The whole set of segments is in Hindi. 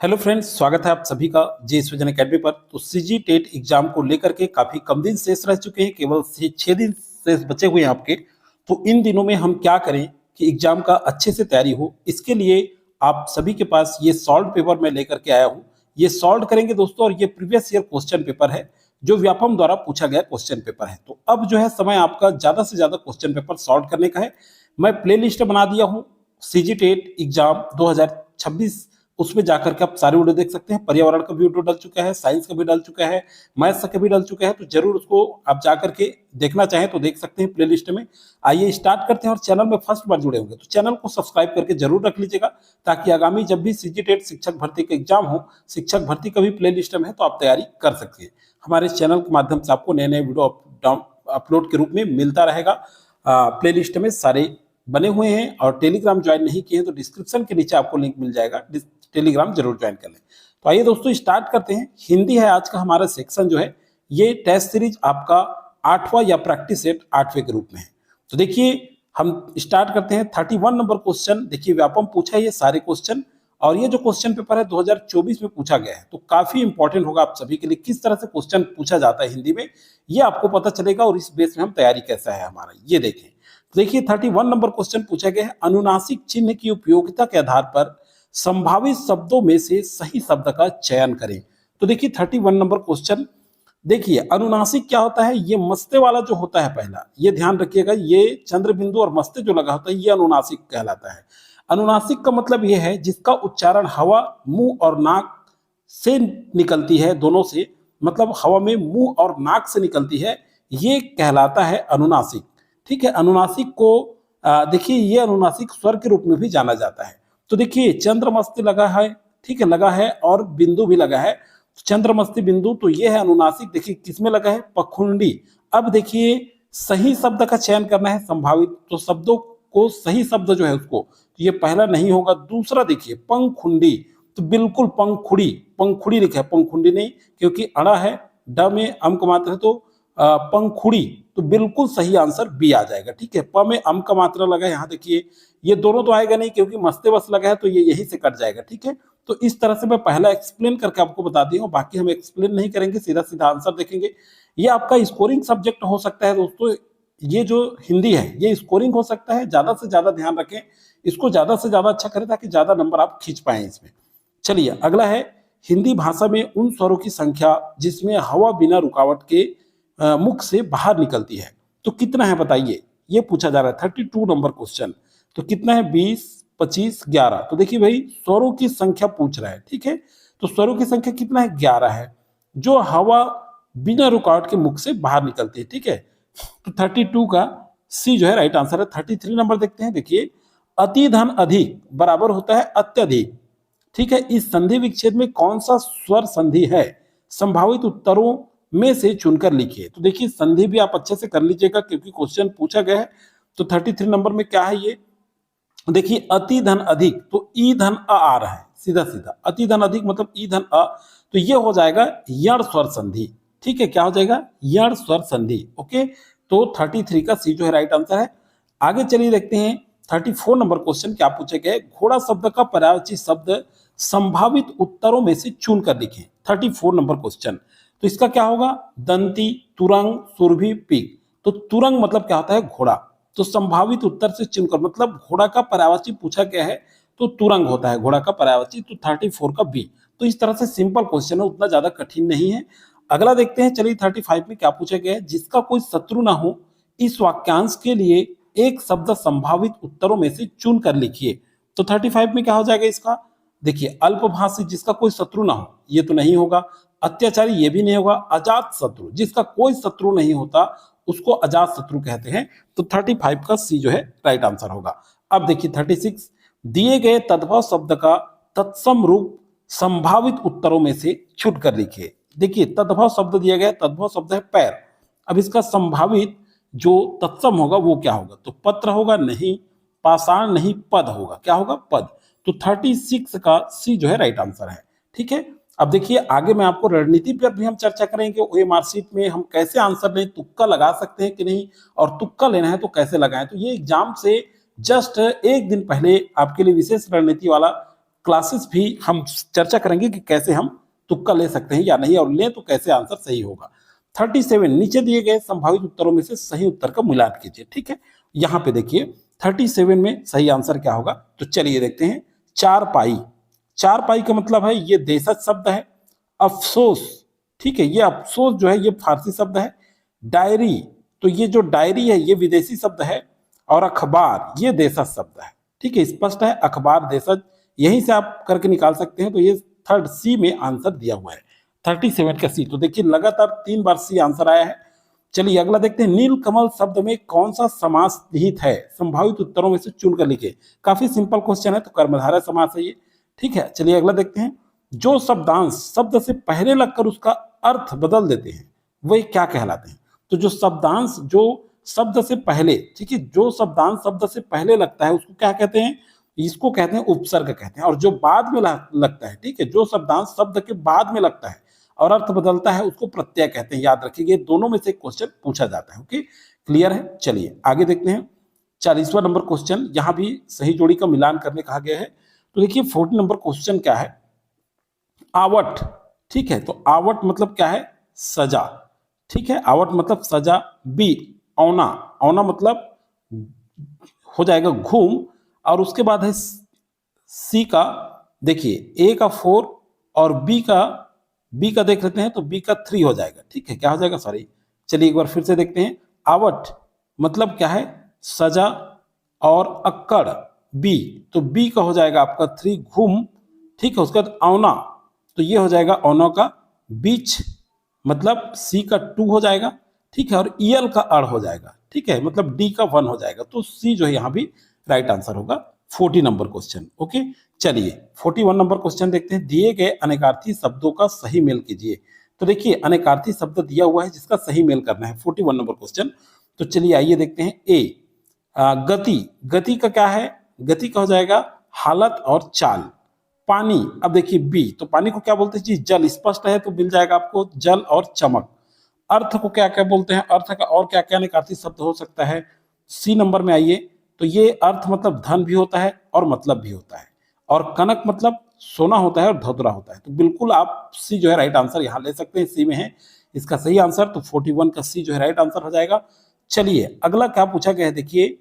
हेलो फ्रेंड्स, स्वागत है आप सभी का जे सृजन अकेडमी पर। तो सीजी टेट एग्जाम को लेकर के काफी कम दिन शेष रह चुके हैं, केवल 6 दिन शेष बचे हुए हैं आपके। तो इन दिनों में हम क्या करें कि एग्जाम का अच्छे से तैयारी हो, इसके लिए आप सभी के पास ये सॉल्व पेपर मैं लेकर के आया हूँ। ये सॉल्व करेंगे दोस्तों, और ये प्रीवियस ईयर क्वेश्चन पेपर है जो व्यापम द्वारा पूछा गया क्वेश्चन पेपर है। तो अब जो है समय आपका ज्यादा से ज्यादा क्वेश्चन पेपर सॉल्व करने का है। मैं प्ले लिस्ट बना दिया हूँ सीजी टेट एग्जाम 2026, उसमें जाकर के आप सारे वीडियो देख सकते हैं। पर्यावरण का भी वीडियो डल चुका है, साइंस का भी डल चुका है, मैथ्स का भी डल चुका है। तो जरूर उसको आप जाकर के देखना चाहें तो देख सकते हैं प्लेलिस्ट में। आइए स्टार्ट करते हैं। और चैनल में फर्स्ट बार जुड़े होंगे तो चैनल को सब्सक्राइब करके जरूर रख लीजिएगा, ताकि आगामी जब भी सीजी टेट शिक्षक भर्ती का एग्जाम हो, शिक्षक भर्ती का भी प्ले लिस्ट में है तो आप तैयारी कर सकते हैं। हमारे चैनल के माध्यम से आपको नए नए वीडियो अपलोड के रूप में मिलता रहेगा। प्ले लिस्ट में सारे बने हुए हैं। और टेलीग्राम ज्वाइन नहीं किए हैं तो डिस्क्रिप्शन के नीचे आपको लिंक मिल जाएगा, टेलीग्राम जरूर ज्वाइन कर लें। तो आइए दोस्तों स्टार्ट करते हैं। हिंदी है आज का हमारा सेक्शन जो है, ये टेस्ट सीरीज आपका 8वां या प्रैक्टिस सेट 8वें के रूप में है। तो देखिए हम स्टार्ट करते हैं। 31 नंबर क्वेश्चन, देखिए व्यापम पूछा है ये सारे क्वेश्चन, और ये जो क्वेश्चन पेपर है 2024 में पूछा गया है। तो काफी इंपॉर्टेंट होगा आप सभी के लिए, किस तरह से क्वेश्चन पूछा जाता है हिंदी में ये आपको पता चलेगा, और इस बेस में हम तैयारी कैसा है हमारा ये देखें। तो देखिए 31 नंबर क्वेश्चन पूछा गया है, अनुनासिक चिन्ह की उपयोगिता के आधार पर संभावित शब्दों में से सही शब्द का चयन करें। तो देखिए 31 नंबर क्वेश्चन, देखिए अनुनासिक क्या होता है, ये मस्ते वाला जो होता है पहला, ये ध्यान रखिएगा, ये चंद्र बिंदु और मस्ते जो लगा होता है ये अनुनासिक कहलाता है। अनुनासिक का मतलब ये है जिसका उच्चारण हवा मुंह और नाक से निकलती है, दोनों से, मतलब हवा में मुंह और नाक से निकलती है, ये कहलाता है अनुनासिक। ठीक है, अनुनासिक को देखिए ये अनुनासिक स्वर के रूप में भी जाना जाता है। तो देखिए चंद्रमस्ती लगा है, ठीक है, लगा है, और बिंदु भी लगा है, चंद्रमस्ती बिंदु, तो ये है अनुनासिक। देखिए किसमें लगा है, पखुंडी। अब देखिए सही शब्द का चयन करना है संभावित, तो शब्दों को सही शब्द जो है उसको, तो ये पहला नहीं होगा। दूसरा देखिए पंखुंडी, तो बिल्कुल पंखुड़ी, पंखुड़ी लिखा है, पंखुंडी नहीं, क्योंकि अड़ा है, ड में अम का मात्रा है, तो पंखुड़ी, तो बिल्कुल सही आंसर बी आ जाएगा। ठीक है, प में अम का मात्रा लगा है, यहाँ देखिए ये दोनों तो आएगा नहीं क्योंकि मस्ते बस लगा है, तो ये यही से कट जाएगा। ठीक है, तो इस तरह से मैं पहला एक्सप्लेन करके आपको बता दी हूँ, बाकी हम एक्सप्लेन नहीं करेंगे, सीधा सीधा आंसर देखेंगे। ये आपका स्कोरिंग सब्जेक्ट हो सकता है दोस्तों, ये जो हिंदी है ये स्कोरिंग हो सकता है। ज्यादा से ज्यादा ध्यान रखें, इसको ज्यादा से ज्यादा अच्छा करें ताकि ज्यादा नंबर आप खींच पाए इसमें। चलिए अगला है, हिंदी भाषा में उन स्वरों की संख्या जिसमें हवा बिना रुकावट के मुख से बाहर निकलती है, तो कितना है बताइए, ये पूछा जा रहा है। 32 नंबर क्वेश्चन, तो कितना है, 20, 25, 11। तो देखिए भाई स्वरों की संख्या पूछ रहा है, ठीक है, तो स्वरों की संख्या कितना है, 11 है, जो हवा बिना रुकावट के मुख से बाहर निकलती है। ठीक है, तो 32 का सी जो है राइट आंसर है। 33 नंबर देखते हैं। देखिए अति धन अधिक बराबर होता है अत्यधिक। ठीक है, इस संधि विच्छेद में कौन सा स्वर संधि है, संभावित उत्तरों में से चुनकर लिखिए। तो देखिए संधि भी आप अच्छे से कर लीजिएगा क्योंकि क्वेश्चन पूछा गया है। तो 33 नंबर में क्या है, ये देखिए अति धन अधिक, तो ई धन अ आ रहा है, सीधा सीधा अति धन अधिक मतलब ई धन अ, तो ये हो जाएगा यण स्वर संधि। ठीक है, क्या हो जाएगा, यण स्वर संधि। ओके, तो 33 का सी जो है राइट आंसर है। आगे चलिए देखते हैं 34 नंबर क्वेश्चन क्या पूछे गए, घोड़ा शब्द का पर्यायवाची शब्द संभावित उत्तरों में से चुनकर लिखें। 34 नंबर क्वेश्चन, तो इसका क्या होगा, दंती, तुरंग, सुरभि, पीक। तो तुरंग मतलब क्या होता है, घोड़ा, तो संभावित उत्तर से चुनकर, मतलब घोड़ा का पर्यायवाची पूछा गया है तो तुरंग होता है घोड़ा का पर्यायवाची, तो 34 का बी। तो इस तरह से सिंपल क्वेश्चन है, उतना ज्यादा कठिन नहीं है। अगला देखते हैं, चलिए 35 में क्या पूछा गया है, जिसका कोई शत्रु ना हो इस वाक्यांश के लिए एक शब्द संभावित उत्तरों में से चुन कर लिखिए। तो 35 में क्या हो जाएगा इसका, देखिए अल्पभाषी जिसका कोई शत्रु ना हो, ये तो नहीं होगा, अत्याचारी ये भी नहीं होगा, अजात शत्रु जिसका कोई शत्रु नहीं होता उसको अजात शत्रु कहते हैं। तो 35 का सी जो है राइट आंसर होगा। अब देखिए 36, दिए गए तद्भव शब्द का तत्सम रूप संभावित उत्तरों में से छुट कर लिखिए। देखिए तद्भव शब्द दिया गया, तद्भव शब्द है पैर, अब इसका संभावित जो तत्सम होगा वो क्या होगा, तो पत्र होगा नहीं, पाषाण नहीं, पद होगा, क्या होगा, पद। तो 36 का सी जो है राइट आंसर है। ठीक है, अब देखिए आगे मैं आपको रणनीति पर भी हम चर्चा करेंगे, ओएमआर शीट में हम कैसे आंसर लें, तुक्का लगा सकते हैं कि नहीं, और तुक्का लेना है तो कैसे लगाएं। तो ये एग्जाम से जस्ट एक दिन पहले आपके लिए विशेष रणनीति वाला क्लासेस भी हम चर्चा करेंगे कि कैसे हम तुक्का ले सकते हैं या नहीं, और लें तो कैसे आंसर सही होगा। 37 नीचे दिए गए संभावित उत्तरों में से सही उत्तर का मिलान कीजिए। ठीक है, यहाँ पे देखिए 37 में सही आंसर क्या होगा, तो चलिए देखते हैं। चारपाई, चारपाई का मतलब है ये देशज शब्द है। अफसोस, ठीक है, ये अफसोस जो है ये फारसी शब्द है। डायरी, तो ये जो डायरी है ये विदेशी शब्द है। और अखबार ये देशज शब्द है। ठीक है, स्पष्ट है, अखबार देशज, यहीं से आप करके निकाल सकते हैं। तो ये थर्ड सी में आंसर दिया हुआ है, 37 का सी। तो देखिए लगातार 3 बार सी आंसर आया है। चलिए अगला देखते हैं। नीलकमल शब्द में कौन सा समास निहित है, संभावित उत्तरों में से चुनकर लिखे। काफी सिंपल क्वेश्चन है, तो कर्मधारय समास है ये। ठीक है, चलिए अगला देखते हैं। जो शब्दांश शब्द से पहले लगकर उसका अर्थ बदल देते हैं वे क्या कहलाते हैं। तो जो शब्दांश जो शब्द से पहले, ठीक है, जो शब्दांश शब्द से पहले लगता है उसको क्या कहते हैं, इसको कहते हैं उपसर्ग कहते हैं। और जो बाद में लगता है, ठीक है, जो शब्दांश शब्द के बाद में लगता है और अर्थ बदलता है उसको प्रत्यय कहते हैं। याद रखिए दोनों में से क्वेश्चन पूछा जाता है। ओके, क्लियर है। चलिए आगे देखते हैं 40वां नंबर क्वेश्चन। यहां भी सही जोड़ी का मिलान करने कहा गया है। तो देखिए 40 नंबर क्वेश्चन क्या है, आवट। ठीक है, तो आवट मतलब क्या है, सजा। ठीक है, आवट मतलब सजा। बी औना, औना मतलब हो जाएगा घूम। और उसके बाद है सी का, देखिए ए का 4 और बी का देख लेते हैं, तो बी का 3 हो जाएगा। ठीक है, क्या हो जाएगा, सॉरी, चलिए एक बार फिर से देखते हैं। आवट मतलब क्या है, सजा। और अक्कड़ बी, तो बी का हो जाएगा आपका 3 घूम। ठीक है, उसके बाद औना, तो ये हो जाएगा औना का बीच, मतलब सी का 2 हो जाएगा। ठीक है, और ईएल का अड़ हो जाएगा। ठीक है, मतलब डी का 1 हो जाएगा। तो सी जो है यहाँ भी राइट आंसर होगा 40 नंबर क्वेश्चन। ओके, चलिए 41 नंबर क्वेश्चन देखते हैं। दिए गए अनेकार्थी शब्दों का सही मेल कीजिए। तो देखिए अनेकार्थी शब्द दिया हुआ है जिसका सही मेल करना है, 41 नंबर क्वेश्चन। तो चलिए आइए देखते हैं। ए गति, गति का क्या है, गति का हो जाएगा हालत और चाल। पानी, अब देखिए बी, तो पानी को क्या बोलते हैं जी, जल। स्पष्ट है, तो मिल जाएगा आपको जल और चमक। अर्थ को क्या क्या बोलते हैं, अर्थ का और क्या क्या अनेकार्थी शब्द हो सकता है। सी नंबर में आइए, तो ये अर्थ मतलब धन भी होता है और मतलब भी होता है। और कनक मतलब सोना होता है और धतुरा होता है। तो बिल्कुल आप सी जो है राइट आंसर यहाँ ले सकते हैं, सी में है इसका सही आंसर। तो 41 का सी जो है राइट आंसर हो जाएगा। चलिए अगला क्या पूछा गया है, देखिए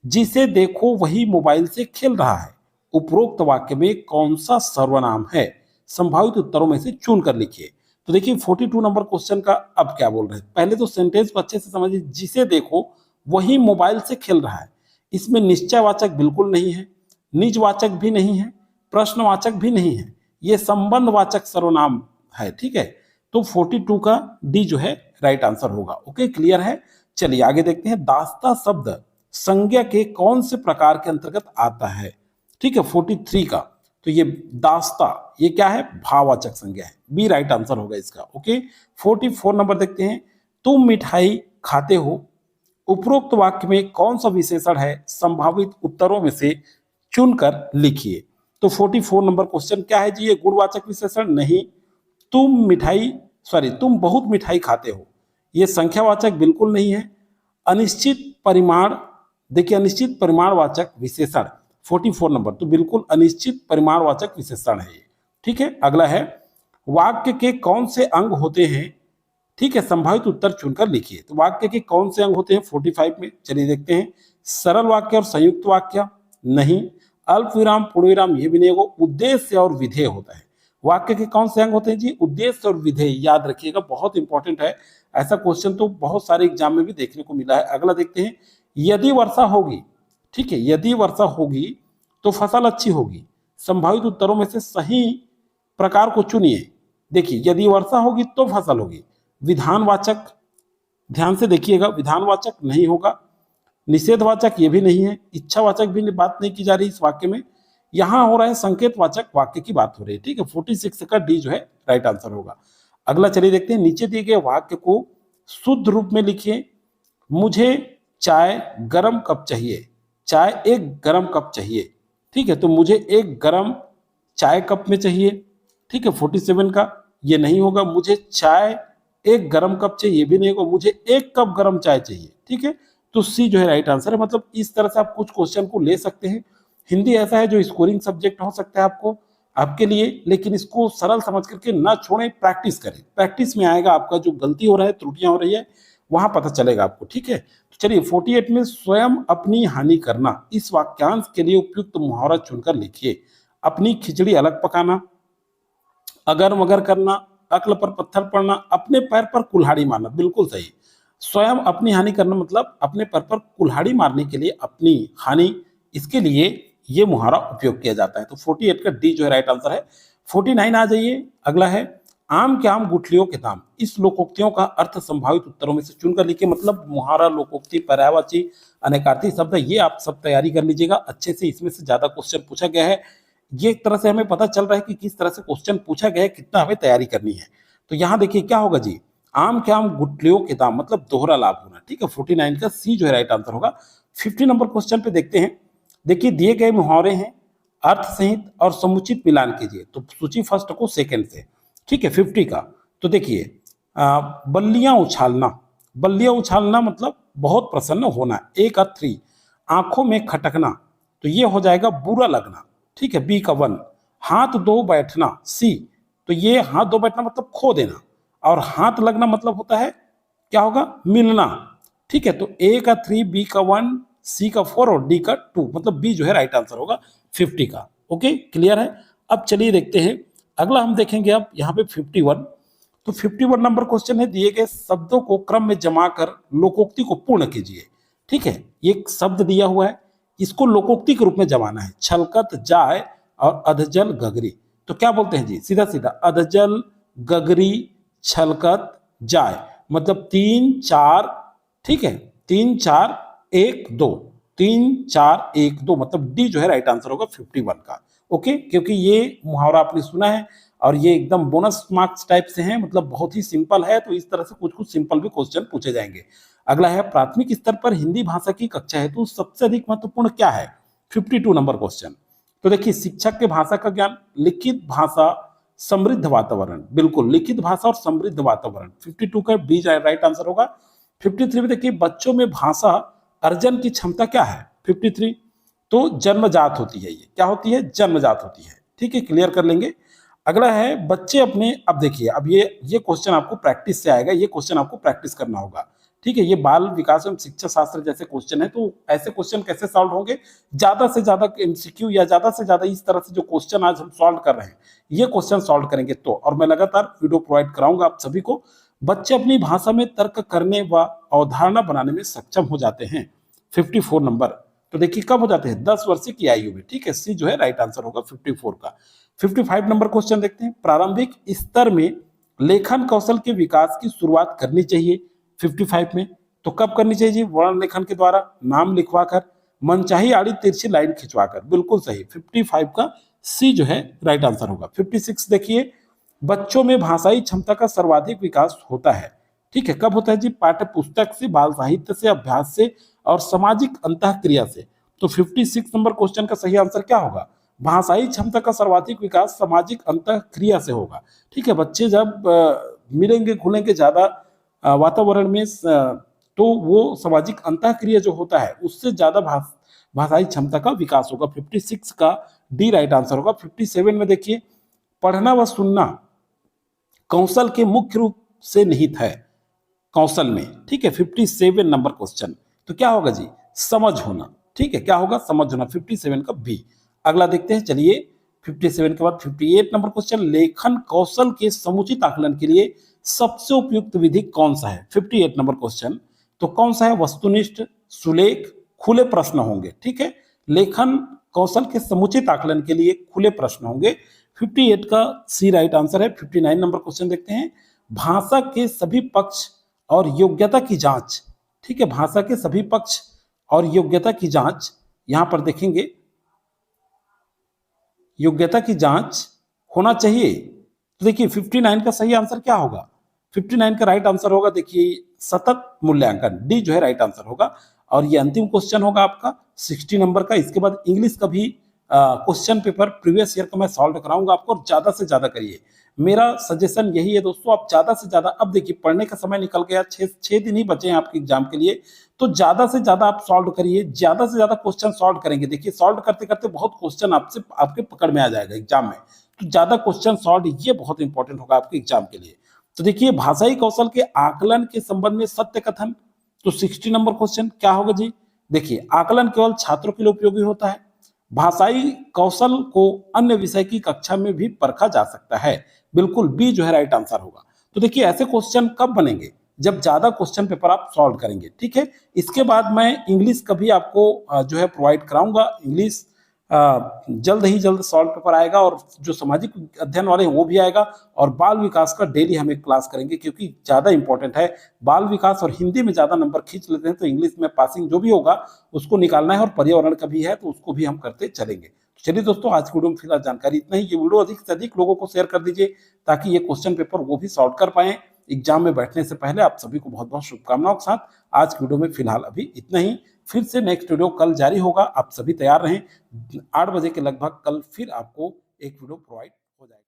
जिसे देखो वही मोबाइल से खेल रहा है, उपरोक्त वाक्य में कौन सा सर्वनाम है, संभावित उत्तरों में से चुन कर लिखिए। तो देखिए 42 नंबर क्वेश्चन का अब क्या बोल रहे हैं, पहले तो सेंटेंस को अच्छे से समझिए। जिसे देखो वही मोबाइल से खेल रहा है, इसमें निश्चयवाचक बिल्कुल नहीं है, निजवाचक भी नहीं है, प्रश्नवाचक भी नहीं है, ये संबंधवाचक सर्वनाम है। ठीक है, तो 42 का डी जो है राइट आंसर होगा। ओके, क्लियर है। चलिए आगे देखते हैं। दास्ता शब्द संज्ञा के कौन से प्रकार के अंतर्गत आता है। ठीक है, 43 का, तो ये दास्ता ये क्या है, भाववाचक संज्ञा है। बी राइट आंसर होगा इसका। ओके, 44 नंबर देखते हैं। तुम मिठाई खाते हो, उपरोक्त वाक्य में कौन सा विशेषण है, संभावित उत्तरों में से चुनकर लिखिए। तो 44 नंबर क्वेश्चन क्या है जी, ये गुणवाचक विशेषण नहीं। तुम बहुत मिठाई खाते हो, ये संख्यावाचक बिल्कुल नहीं है। अनिश्चित परिमाण, देखिए अनिश्चित परिमाणवाचक विशेषण 44 नंबर, तो बिल्कुल अनिश्चित परिमाणवाचक विशेषण है ये। ठीक है, अगला है वाक्य के कौन से अंग होते हैं। ठीक है, संभावित उत्तर चुनकर लिखिए। तो वाक्य के कौन से अंग होते हैं 45 में, चलिए देखते हैं। सरल वाक्य और संयुक्त वाक्य नहीं, अल्प विराम पूर्ण विराम ये भी नहीं होगा, उद्देश्य और विधेय होता है। वाक्य के कौन से अंग होते हैं जी, उद्देश्य और विधेय, याद रखिएगा बहुत इंपॉर्टेंट है। ऐसा क्वेश्चन तो बहुत सारे एग्जाम में भी देखने को मिला है। अगला देखते हैं। यदि वर्षा होगी, ठीक है, यदि वर्षा होगी तो फसल अच्छी होगी, संभावित उत्तरों में से सही प्रकार को चुनिए। देखिए यदि वर्षा होगी तो फसल होगी, विधानवाचक, ध्यान से देखिएगा, विधानवाचक नहीं होगा, निषेधवाचक ये भी नहीं है, इच्छावाचक भी बात नहीं की जा रही इस वाक्य में, यहां हो रहा है संकेतवाचक वाक्य की बात हो रही है। ठीक है, 46 का डी जो है राइट आंसर होगा। अगला चलिए देखते हैं। नीचे दिए गए वाक्य को शुद्ध रूप में लिखिए। मुझे चाय गरम कप चाहिए, चाय एक गरम कप चाहिए। ठीक है, तो मुझे एक गरम चाय कप में चाहिए। ठीक है, 47 का ये नहीं होगा। मुझे चाय एक गरम कप चाहिए, ये भी नहीं होगा। मुझे एक कप गरम चाय चाहिए। ठीक है, तो सी जो है राइट आंसर है। मतलब इस तरह से आप कुछ क्वेश्चन को ले सकते हैं। हिंदी ऐसा है जो स्कोरिंग सब्जेक्ट हो सकता है आपको, आपके लिए, लेकिन इसको सरल समझ करके ना छोड़ें, प्रैक्टिस करें। प्रैक्टिस में आएगा आपका जो गलती हो रहा है, त्रुटियां हो रही है, वहां पता चलेगा आपको, ठीक है। तो चलिए 48 में स्वयं अपनी हानि करना, इस वाक्यांश के लिए उपयुक्त मुहावरा चुनकर लिखिए। अपनी खिचड़ी अलग पकाना, अगर मगर करना, अक्ल पर पत्थर पड़ना, अपने पैर पर कुल्हाड़ी मारना, बिल्कुल सही। स्वयं अपनी हानि करना मतलब अपने पैर पर कुल्हाड़ी मारने के लिए अपनी हानि, इसके लिए ये मुहावरा उपयोग किया जाता है। तो 48 का डी जो है राइट आंसर है। 49 आ जाइए, अगला है आम के आम गुठलियों के दाम। इस लोकोक्तियों का अर्थ संभावित उत्तरों में से चुनकर लिखिए। मतलब मुहावरा, लोकोक्ति, पर्यायवाची, अनेकार्थी शब्द, ये आप सब तैयारी कर लीजिएगा अच्छे से। इसमें से ज्यादा क्वेश्चन पूछा गया है, ये एक तरह से हमें पता चल रहा है कि किस तरह से क्वेश्चन पूछा गया है, कितना हमें तैयारी करनी है। तो यहाँ देखिए क्या होगा जी, आम के आम गुठलियों के दाम मतलब दोहरा लाभ होना, ठीक है। 49 का सी जो है राइट आंसर होगा। 50 नंबर क्वेश्चन पे देखते हैं। देखिए दिए गए मुहावरे हैं, अर्थ सहित और समुचित मिलान कीजिए। तो सूची फर्स्ट को सेकंड से, ठीक है। 50 का तो देखिए बल्लियां उछालना, बल्लियां उछालना मतलब बहुत प्रसन्न होना। एक अर्थ 3, आंखों में खटकना, तो ये हो जाएगा बुरा लगना, ठीक है। बी का 1, हाथ दो बैठना, सी, तो ये हाथ दो बैठना मतलब खो देना, और हाथ लगना मतलब होता है क्या होगा, मिलना, ठीक है। तो ए का 3, बी का 1, सी का 4 और डी का 2, मतलब बी जो है राइट आंसर होगा 50 का। ओके, क्लियर है। अब चलिए देखते हैं अगला, हम देखेंगे अब यहाँ पे 51। तो 51 नंबर क्वेश्चन है, दिए गए शब्दों को क्रम में जमा कर लोकोक्ति को पूर्ण कीजिए, ठीक है। ये शब्द दिया हुआ है, इसको लोकोक्ति के रूप में जमाना है। छलकत जाय और अधजल गगरी, तो क्या बोलते हैं जी, सीधा सीधा अधजल गगरी छलकत जाय, मतलब 3 4, ठीक है। 3 4 1 2, 3 4 1 2, मतलब डी जो है राइट आंसर होगा 51 का। ओके, क्योंकि ये मुहावरा आपने सुना है और ये एकदम बोनस मार्क्स टाइप से हैं, मतलब बहुत ही सिंपल है। तो इस तरह से कुछ कुछ सिंपल भी क्वेश्चन पूछे जाएंगे। अगला है प्राथमिक स्तर पर हिंदी भाषा की कक्षा हेतु सबसे अधिक महत्वपूर्ण क्या है, 52 नंबर क्वेश्चन। तो देखिए शिक्षक के भाषा का ज्ञान, लिखित भाषा, समृद्ध वातावरण, बिल्कुल लिखित भाषा और समृद्ध वातावरण, 52 का बी राइट आंसर होगा। 53 में देखिए बच्चों में भाषा अर्जन की क्षमता क्या है, 53, तो जन्मजात होती है। ये क्या होती है, जन्मजात होती है, ठीक है, क्लियर कर लेंगे। अगला है बच्चे अपने, अब देखिए अब ये क्वेश्चन आपको प्रैक्टिस से आएगा, ये क्वेश्चन आपको प्रैक्टिस करना होगा, ठीक है। ये बाल विकास एवं शिक्षा शास्त्र जैसे क्वेश्चन है, तो ऐसे क्वेश्चन कैसे सॉल्व होंगे, ज्यादा से ज्यादा एमसीक्यू या ज्यादा से ज्यादा इस तरह से जो क्वेश्चन आज हम सॉल्व कर रहे हैं, ये क्वेश्चन सॉल्व करेंगे तो, और मैं लगातार वीडियो प्रोवाइड कराऊंगा आप सभी को। बच्चे अपनी भाषा में तर्क करने व अवधारणा बनाने में सक्षम हो जाते हैं, 54 नंबर। तो देखिए कब हो जाते हैं, 10 वर्ष की आयु में, ठीक है। सी जो है राइट आंसर होगा 54 का। 55 नंबर क्वेश्चन देखते हैं, प्रारंभिक स्तर में लेखन कौशल के विकास की शुरुआत करनी चाहिए 55 में, तो कब करनी चाहिए जी, वर्ण लेखन के द्वारा, नाम लिखवाकर, मनचाही आड़ी तिरछी लाइन खिंचवाकर, बिल्कुल सही। 55 का सी जो है राइट आंसर होगा। 56 देखिए बच्चों में भाषाई क्षमता का सर्वाधिक विकास होता है, ठीक है। कब होता है जी, पाठ्य पुस्तक से, बाल साहित्य से, अभ्यास से और सामाजिक अंतःक्रिया से। तो 56 नंबर क्वेश्चन का सही आंसर क्या होगा, भाषाई क्षमता का सर्वाधिक विकास सामाजिक अंतःक्रिया से होगा, ठीक है। बच्चे जब मिलेंगे घुलेंगे ज्यादा वातावरण में, तो वो सामाजिक अंतःक्रिया जो होता है उससे ज्यादा भाषाई क्षमता का विकास होगा। 56 का डी राइट आंसर होगा। 57 में देखिए पढ़ना व सुनना कौशल के मुख्य रूप से निहित है, कौशल में, ठीक है। 57 नंबर क्वेश्चन, तो क्या होगा जी, समझ होना, ठीक है। क्या होगा, समझ होना, 57 का बी। अगला देखते हैं, चलिए 57 के बाद 58 नंबर क्वेश्चन, लेखन कौशल के समुचित आकलन के लिए सबसे उपयुक्त विधि कौन सा है, 58 नंबर क्वेश्चन। तो कौन सा है, वस्तुनिष्ठ, सुलेख, खुले प्रश्न होंगे, ठीक है। लेखन कौशल के समुचित आकलन के लिए खुले प्रश्न होंगे, 58 का सी राइट आंसर है। 59 नंबर क्वेश्चन देखते हैं, भाषा के सभी पक्ष और योग्यता की जांच, ठीक है। भाषा के सभी पक्ष और योग्यता की जांच, यहां पर देखेंगे योग्यता की जांच होना चाहिए। तो देखिए 59 का सही आंसर क्या होगा, 59 का राइट आंसर होगा देखिए सतत मूल्यांकन, डी जो है राइट आंसर होगा। और ये अंतिम क्वेश्चन होगा आपका 60 नंबर का। इसके बाद इंग्लिश का भी क्वेश्चन पेपर प्रीवियस ईयर का मैं सॉल्व कराऊंगा आपको, और ज्यादा से ज्यादा करिए। मेरा सजेशन यही है दोस्तों, आप ज्यादा से ज्यादा, अब देखिए पढ़ने का समय निकल गया, 6 दिन ही बचे हैं आपके एग्जाम के लिए, तो ज्यादा से ज्यादा आप सॉल्व करिए, ज्यादा से ज्यादा क्वेश्चन सॉल्व करेंगे। देखिए सॉल्व करते करते बहुत क्वेश्चन आपसे आपके पकड़ में आ जाएगा एग्जाम में, तो ज्यादा क्वेश्चन सॉल्व, ये बहुत इंपॉर्टेंट होगा आपके एग्जाम के लिए। तो देखिए, भाषाई कौशल के आकलन के संबंध में सत्य कथन, तो 60 नंबर क्वेश्चन क्या होगा जी? देखिए, आकलन केवल छात्रों के लिए उपयोगी होता है, भाषाई कौशल को अन्य विषय की कक्षा में भी परखा जा सकता है। बिल्कुल बी जो है राइट आंसर होगा। तो देखिए, ऐसे क्वेश्चन कब बनेंगे? जब ज्यादा क्वेश्चन पेपर आप सॉल्व करेंगे, ठीक है। इसके बाद मैं इंग्लिश का भी आपको जो है प्रोवाइड कराऊंगा। इंग्लिश जल्द ही जल्द सॉल्व पेपर आएगा, और जो सामाजिक अध्ययन वाले हैं वो भी आएगा, और बाल विकास का डेली हम एक क्लास करेंगे, क्योंकि ज्यादा इंपॉर्टेंट है। बाल विकास और हिंदी में ज्यादा नंबर खींच लेते हैं तो इंग्लिश में पासिंग जो भी होगा उसको निकालना है, और पर्यावरण का भी है तो उसको भी हम करते चलेंगे। चलिए दोस्तों, आज की वीडियो में फिलहाल जानकारी इतना ही। ये वीडियो अधिक से अधिक लोगों को शेयर कर दीजिए, ताकि ये क्वेश्चन पेपर वो भी सॉल्व कर पाए एग्जाम में बैठने से पहले। आप सभी को बहुत बहुत शुभकामनाओं के साथ आज की वीडियो में फिलहाल अभी इतना ही। फिर से नेक्स्ट वीडियो कल जारी होगा, आप सभी तैयार रहें। 8 बजे के लगभग कल फिर आपको एक वीडियो प्रोवाइड हो जाएगा।